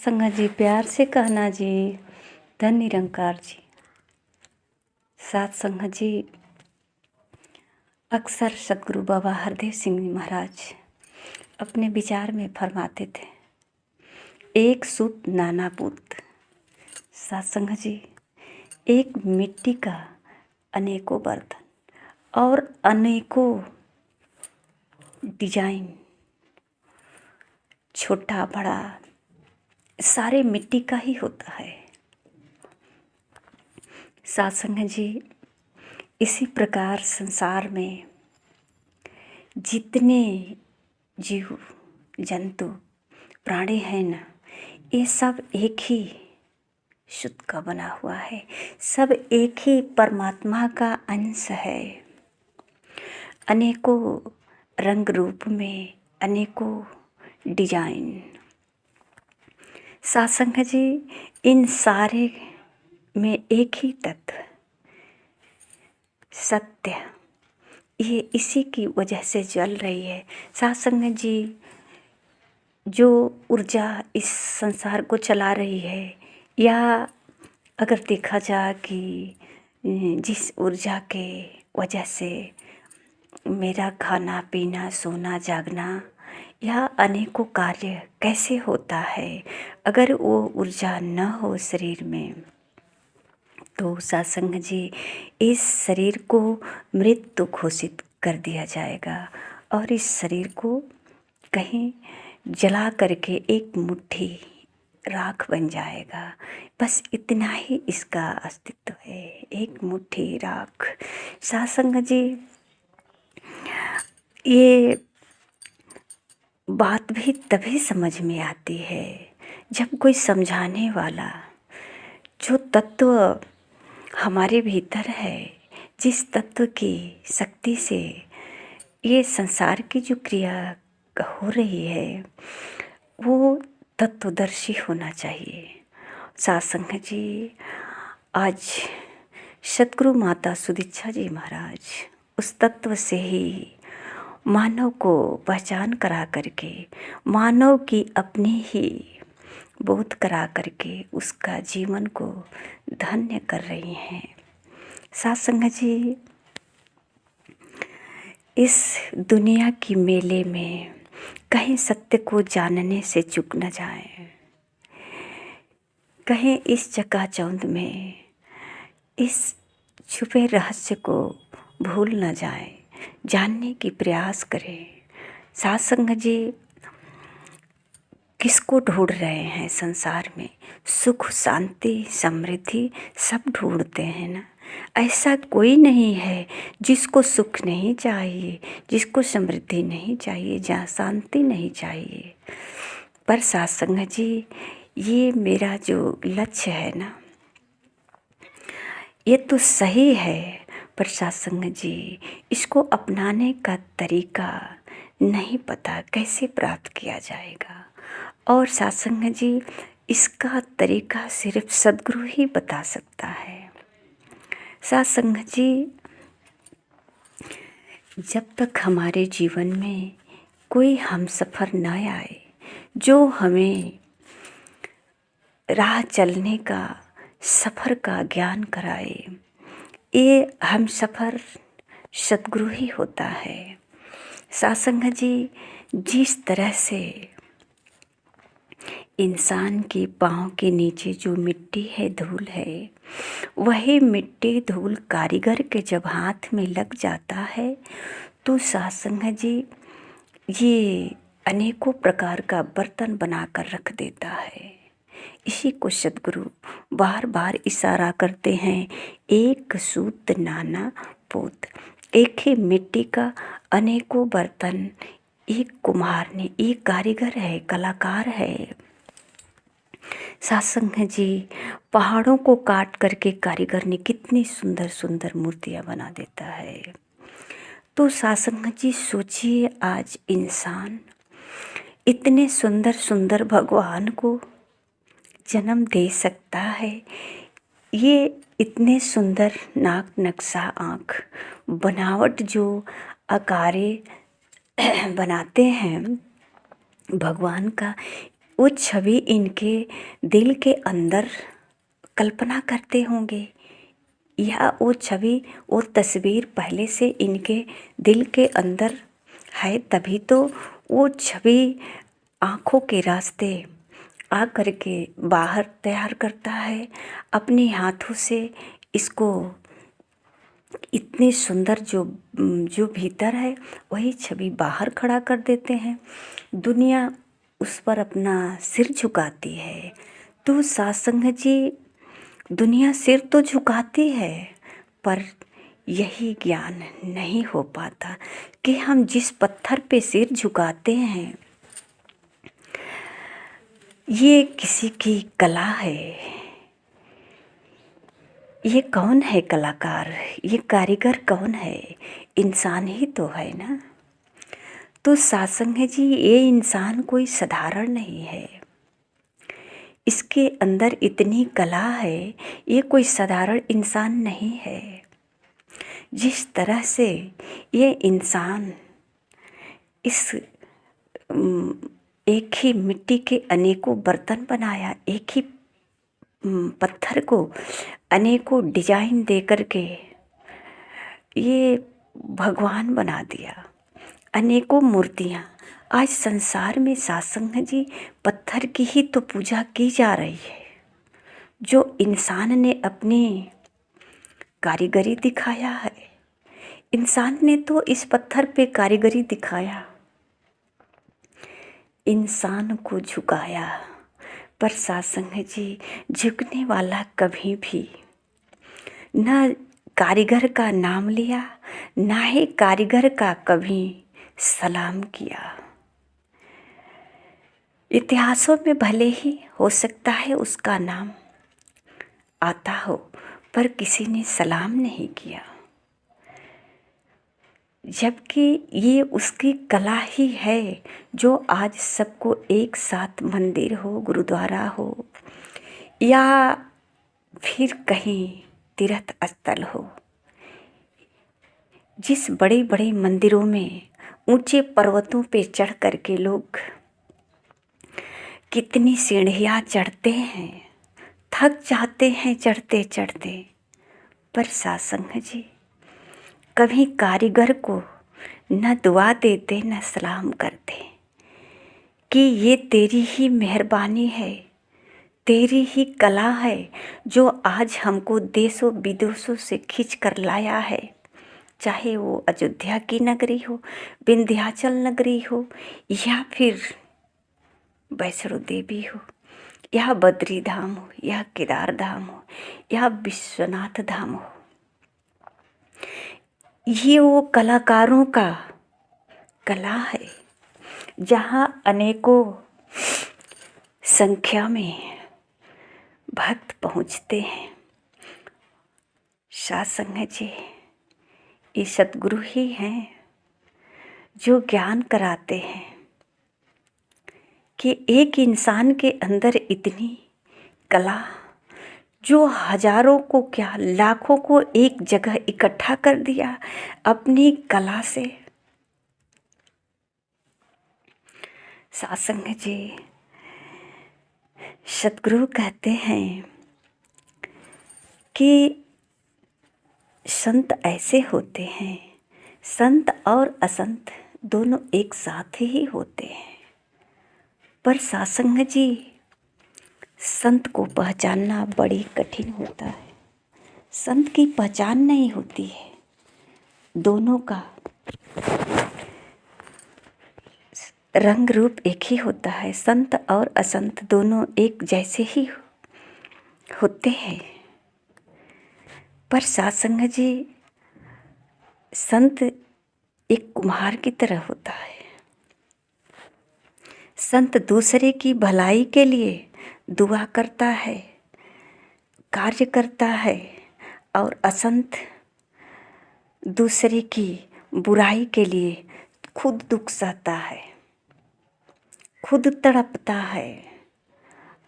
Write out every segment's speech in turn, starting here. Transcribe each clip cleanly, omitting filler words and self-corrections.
सत्संग जी, प्यार से कहना जी, धन निरंकार जी। सत्संग जी, अक्सर सदगुरु बाबा हरदेव सिंह महाराज अपने विचार में फरमाते थे, एक सूत नाना पूत। सत्संग जी, एक मिट्टी का अनेकों बर्तन और अनेकों डिजाइन, छोटा बड़ा सारे मिट्टी का ही होता है। सत्संग जी, इसी प्रकार संसार में जितने जीव जंतु प्राणी हैं ना, ये सब एक ही शुद्ध का बना हुआ है, सब एक ही परमात्मा का अंश है। अनेकों रंग रूप में, अनेकों डिजाइन। सत्संग जी, इन सारे में एक ही तत्व सत्य, ये इसी की वजह से जल रही है। सत्संग जी, जो ऊर्जा इस संसार को चला रही है, या अगर देखा जाए कि जिस ऊर्जा के वजह से मेरा खाना पीना सोना जागना या अनेकों कार्य कैसे होता है, अगर वो ऊर्जा न हो शरीर में तो सत्संग जी, इस शरीर को मृत्यु घोषित कर दिया जाएगा और इस शरीर को कहीं जला करके एक मुट्ठी राख बन जाएगा। बस इतना ही इसका अस्तित्व है, एक मुट्ठी राख। सत्संग जी, ये बात भी तभी समझ में आती है जब कोई समझाने वाला, जो तत्व हमारे भीतर है, जिस तत्व की शक्ति से ये संसार की जो क्रिया हो रही है, वो तत्वदर्शी होना चाहिए। सत्संग जी, आज सदगुरु माता सुदीक्षा जी महाराज उस तत्व से ही मानव को पहचान करा करके, मानव की अपनी ही बोध करा करके उसका जीवन को धन्य कर रही हैं। सत्संग जी, इस दुनिया की मेले में कहीं सत्य को जानने से चूक न जाए, कहीं इस चकाचौंध में इस छुपे रहस्य को भूल न जाए, जानने की प्रयास करें। सत्संग जी, किसको ढूंढ रहे हैं संसार में? सुख शांति समृद्धि सब ढूंढते हैं ना। ऐसा कोई नहीं है जिसको सुख नहीं चाहिए, जिसको समृद्धि नहीं चाहिए, जहाँ शांति नहीं चाहिए। पर सत्संग जी, ये मेरा जो लक्ष्य है ना, ये तो सही है, पर सत्संग जी, इसको अपनाने का तरीका नहीं पता, कैसे प्राप्त किया जाएगा। और सत्संग जी, इसका तरीका सिर्फ सदगुरु ही बता सकता है। सत्संग जी, जब तक हमारे जीवन में कोई हमसफ़र न आए जो हमें राह चलने का, सफ़र का ज्ञान कराए, ये हमसफ़र सदगुरु ही होता है। सत्संग जी, जिस तरह से इंसान के पाँव के नीचे जो मिट्टी है, धूल है, वही मिट्टी धूल कारीगर के जब हाथ में लग जाता है तो सत्संग जी, ये अनेकों प्रकार का बर्तन बनाकर रख देता है। इसी को सदगुरु बार बार इशारा करते हैं, एक सूत नाना पोत। एक ही मिट्टी का अनेकों बर्तन, एक कुम्हार ने, एक कारीगर है, कलाकार है। सत्संग जी, पहाड़ों को काट करके कारीगर ने कितनी सुंदर सुंदर मूर्तियाँ बना देता है। तो सत्संग जी, सोचिए, आज इंसान इतने सुंदर सुंदर भगवान को जन्म दे सकता है। ये इतने सुंदर नाक नक्शा आँख बनावट जो आकारे बनाते हैं भगवान का, वो छवि इनके दिल के अंदर कल्पना करते होंगे, या वो छवि और तस्वीर पहले से इनके दिल के अंदर है, तभी तो वो छवि आँखों के रास्ते आ कर के बाहर तैयार करता है। अपने हाथों से इसको इतनी सुंदर जो भीतर है वही छवि बाहर खड़ा कर देते हैं। दुनिया उस पर अपना सिर झुकाती है। तो सत्संग जी, दुनिया सिर तो झुकाती है, पर यही ज्ञान नहीं हो पाता कि हम जिस पत्थर पे सिर झुकाते हैं ये किसी की कला है। ये कौन है कलाकार, ये कारीगर कौन है? इंसान ही तो है ना। तो सत्संग जी, ये इंसान कोई साधारण नहीं है, इसके अंदर इतनी कला है, ये कोई साधारण इंसान नहीं है। जिस तरह से ये इंसान इस एक ही मिट्टी के अनेकों बर्तन बनाया, एक ही पत्थर को अनेकों डिजाइन दे करके ये भगवान बना दिया, अनेकों मूर्तियाँ। आज संसार में सत्संग जी, पत्थर की ही तो पूजा की जा रही है। जो इंसान ने अपनी कारीगरी दिखाया है, इंसान ने तो इस पत्थर पे कारीगरी दिखाया, इंसान को झुकाया। पर सत्संग जी, झुकने वाला कभी भी न कारीगर का नाम लिया, ना ही कारीगर का कभी सलाम किया। इतिहासों में भले ही हो सकता है उसका नाम आता हो, पर किसी ने सलाम नहीं किया, जबकि ये उसकी कला ही है जो आज सबको एक साथ, मंदिर हो, गुरुद्वारा हो या फिर कहीं तीर्थ स्थल हो, जिस बड़े बड़े मंदिरों में ऊंचे पर्वतों पे चढ़ करके लोग कितनी सीढ़ियाँ चढ़ते हैं, थक जाते हैं चढ़ते चढ़ते। पर सत्संग जी कभी कारीगर को न दुआ देते न सलाम करते कि ये तेरी ही मेहरबानी है, तेरी ही कला है जो आज हमको देशों विदेशों से खींच कर लाया है। चाहे वो अयोध्या की नगरी हो, विंध्याचल नगरी हो, या फिर वैष्णो देवी हो, या बद्री धाम हो, या केदार धाम हो, या विश्वनाथ धाम हो, ये वो कलाकारों का कला है जहाँ अनेकों संख्या में भक्त पहुँचते हैं। सत्संग जी, ये सद्गुरु ही हैं जो ज्ञान कराते हैं कि एक इंसान के अंदर इतनी कला जो हजारों को क्या लाखों को एक जगह इकट्ठा कर दिया अपनी कला से। सत्संग जी, सद्गुरु कहते हैं कि संत ऐसे होते हैं, संत और असंत दोनों एक साथ ही होते हैं। पर सत्संग जी, संत को पहचानना बड़ी कठिन होता है। संत की पहचान नहीं होती है, दोनों का रंग रूप एक ही होता है। संत और असंत दोनों एक जैसे ही होते हैं। पर सत्संग जी, संत एक कुम्हार की तरह होता है। संत दूसरे की भलाई के लिए दुआ करता है, कार्य करता है, और असंत दूसरे की बुराई के लिए खुद दुख सहता है, खुद तड़पता है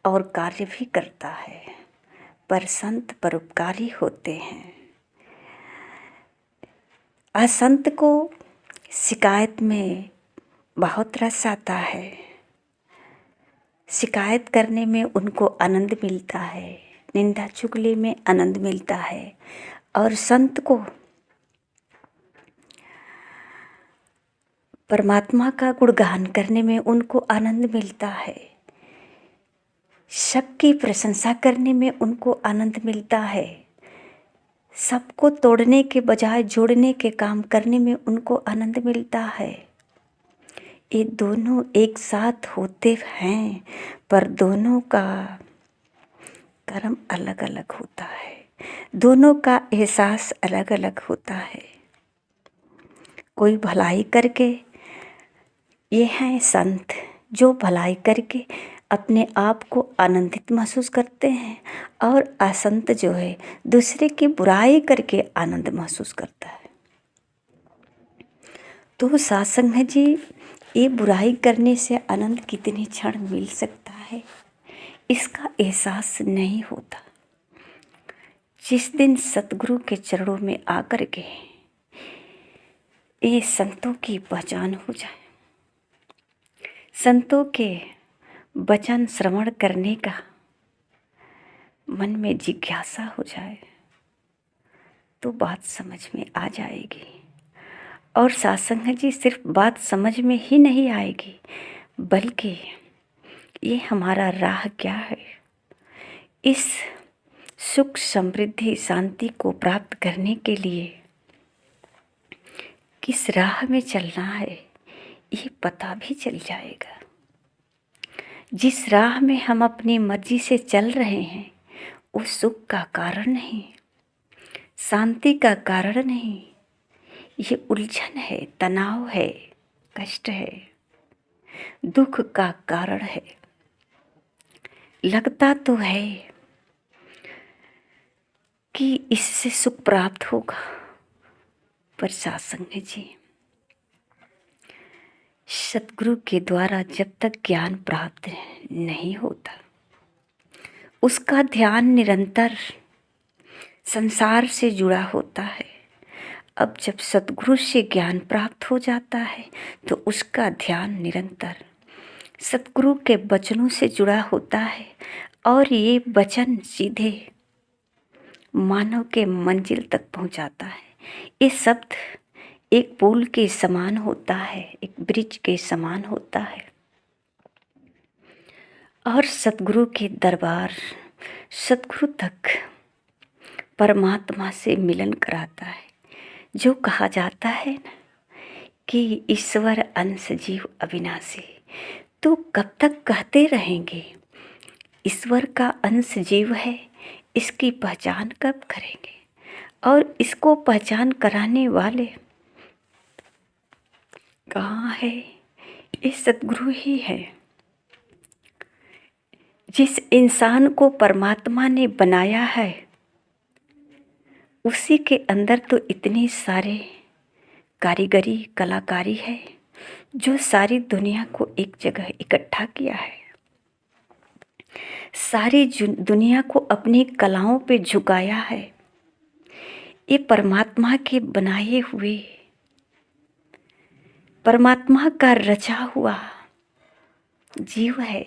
और कार्य भी करता है। पर संत परोपकारी होते हैं। असंत को शिकायत में बहुत रस आता है, शिकायत करने में उनको आनंद मिलता है, निंदा चुगली में आनंद मिलता है, और संत को परमात्मा का गुणगान करने में उनको आनंद मिलता है, सबकी प्रशंसा करने में उनको आनंद मिलता है, सबको तोड़ने के बजाय जोड़ने के काम करने में उनको आनंद मिलता है। ये दोनों एक साथ होते हैं, पर दोनों का कर्म अलग अलग होता है, दोनों का एहसास अलग अलग होता है। कोई भलाई करके, ये हैं संत जो भलाई करके अपने आप को आनंदित महसूस करते हैं, और असंत जो है दूसरे की बुराई करके आनंद महसूस करता है। तो सत्संग है जी, ये बुराई करने से आनंद कितने क्षण मिल सकता है, इसका एहसास नहीं होता। जिस दिन सतगुरु के चरणों में आकर के ये संतों की पहचान हो जाए, संतों के वचन श्रवण करने का मन में जिज्ञासा हो जाए, तो बात समझ में आ जाएगी। और सत्संग जी सिर्फ बात समझ में ही नहीं आएगी, बल्कि ये हमारा राह क्या है, इस सुख समृद्धि शांति को प्राप्त करने के लिए किस राह में चलना है, ये पता भी चल जाएगा। जिस राह में हम अपनी मर्जी से चल रहे हैं, वो सुख का कारण नहीं, शांति का कारण नहीं, ये उलझन है, तनाव है, कष्ट है, दुख का कारण है। लगता तो है कि इससे सुख प्राप्त होगा, पर सत्संग जी सतगुरु के द्वारा जब तक ज्ञान प्राप्त नहीं होता, उसका ध्यान निरंतर संसार से जुड़ा होता है। अब जब सतगुरु से ज्ञान प्राप्त हो जाता है, तो उसका ध्यान निरंतर सतगुरु के वचनों से जुड़ा होता है, और ये वचन सीधे मानव के मंजिल तक पहुंचाता है। ये शब्द एक पुल के समान होता है, एक ब्रिज के समान होता है, और सतगुरु के दरबार, सतगुरु तक परमात्मा से मिलन कराता है। जो कहा जाता है ना कि ईश्वर अंश जीव अविनाशी, तो कब तक कहते रहेंगे ईश्वर का अंश जीव है, इसकी पहचान कब करेंगे? और इसको पहचान कराने वाले कहाँ है? ये सतगुरु ही है। जिस इंसान को परमात्मा ने बनाया है, उसी के अंदर तो इतनी सारे कारीगरी कलाकारी है, जो सारी दुनिया को एक जगह इकट्ठा किया है, सारी दुनिया को अपनी कलाओं पे झुकाया है। ये परमात्मा के बनाए हुए, परमात्मा का रचा हुआ जीव है।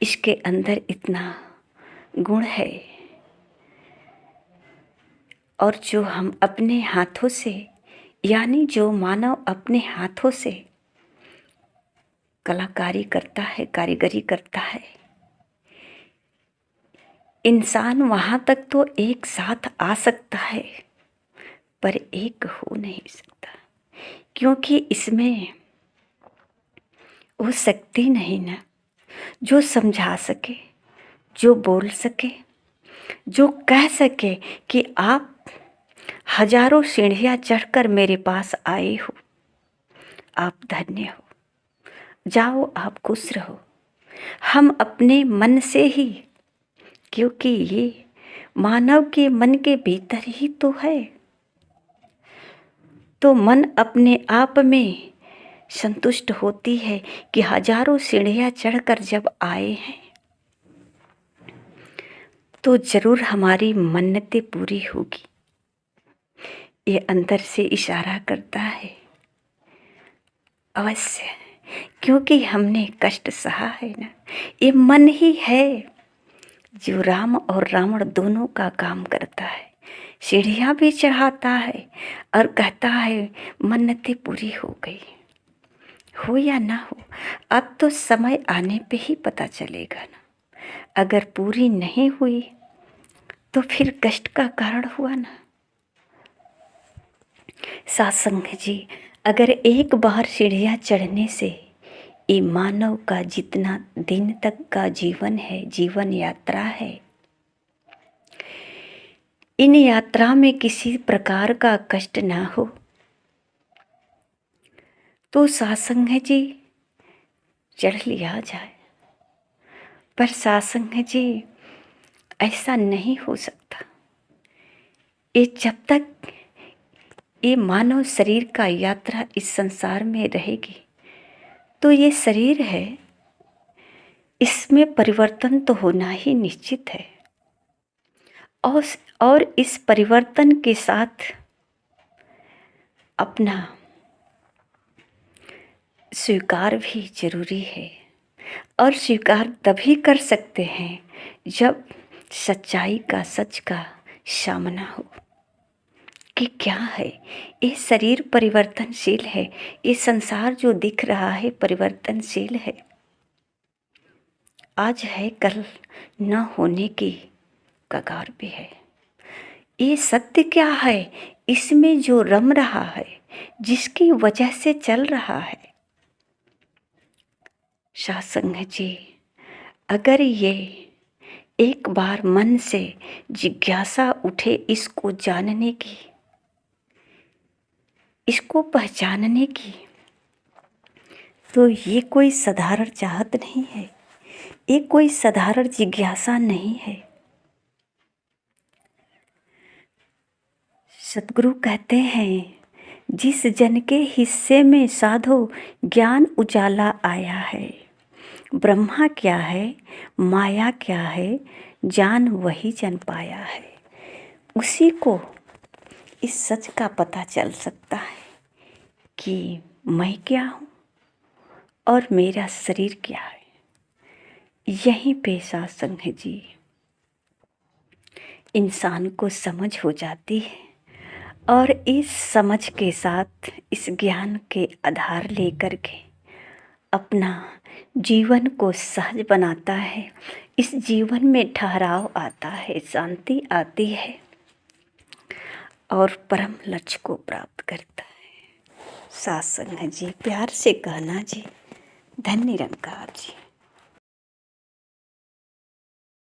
इसके अंदर इतना गुण है, और जो हम अपने हाथों से, यानी जो मानव अपने हाथों से कलाकारी करता है, कारीगरी करता है, इंसान वहाँ तक तो एक साथ आ सकता है, पर एक हो नहीं सकता, क्योंकि इसमें वो शक्ति नहीं ना जो समझा सके, जो बोल सके, जो कह सके कि आप हजारों सीढ़ियाँ चढ़कर मेरे पास आए हो, आप धन्य हो, जाओ आप खुश रहो। हम अपने मन से ही, क्योंकि ये मानव के मन के भीतर ही तो है, तो मन अपने आप में संतुष्ट होती है कि हजारों सीढ़ियाँ चढ़कर जब आए हैं, तो जरूर हमारी मन्नतें पूरी होगी। ये अंदर से इशारा करता है, अवश्य क्योंकि हमने कष्ट सहा है ना। ये मन ही है जो राम और रावण दोनों का काम करता है। सीढ़ियाँ भी चढ़ाता है और कहता है मन्नतें पूरी हो गई। हो या ना हो, अब तो समय आने पे ही पता चलेगा ना। अगर पूरी नहीं हुई तो फिर कष्ट का कारण हुआ ना। सत्संग जी, अगर एक बार सीढ़ियाँ चढ़ने से ये मानव का जितना दिन तक का जीवन है, जीवन यात्रा है, इन यात्रा में किसी प्रकार का कष्ट ना हो तो सत्संग जी चढ़ लिया जाए। पर सत्संग जी ऐसा नहीं हो सकता। ये जब तक ये मानव शरीर का यात्रा इस संसार में रहेगी तो ये शरीर है, इसमें परिवर्तन तो होना ही निश्चित है। और इस परिवर्तन के साथ अपना स्वीकार भी जरूरी है। और स्वीकार तभी कर सकते हैं जब सच्चाई का, सच का सामना हो कि क्या है। ये शरीर परिवर्तनशील है, ये संसार जो दिख रहा है परिवर्तनशील है। आज है कल न होने की कगार पे है। ये सत्य क्या है, इसमें जो रम रहा है, जिसकी वजह से चल रहा है। सत्संग जी, अगर ये एक बार मन से जिज्ञासा उठे इसको जानने की, इसको पहचानने की, तो ये कोई साधारण चाहत नहीं है, ये कोई साधारण जिज्ञासा नहीं है। सतगुरु कहते हैं, जिस जन के हिस्से में साधो ज्ञान उजाला आया है। ब्रह्मा क्या है, माया क्या है, जान वही जन पाया है। उसी को इस सच का पता चल सकता है कि मैं क्या हूँ और मेरा शरीर क्या है। यहीं पे सत्संग जी इंसान को समझ हो जाती है और इस समझ के साथ, इस ज्ञान के आधार लेकर के अपना जीवन को सहज बनाता है। इस जीवन में ठहराव आता है, शांति आती है और परम लक्ष्य को प्राप्त करता है। सत्संग जी, प्यार से कहना जी, धन्य निरंकार जी।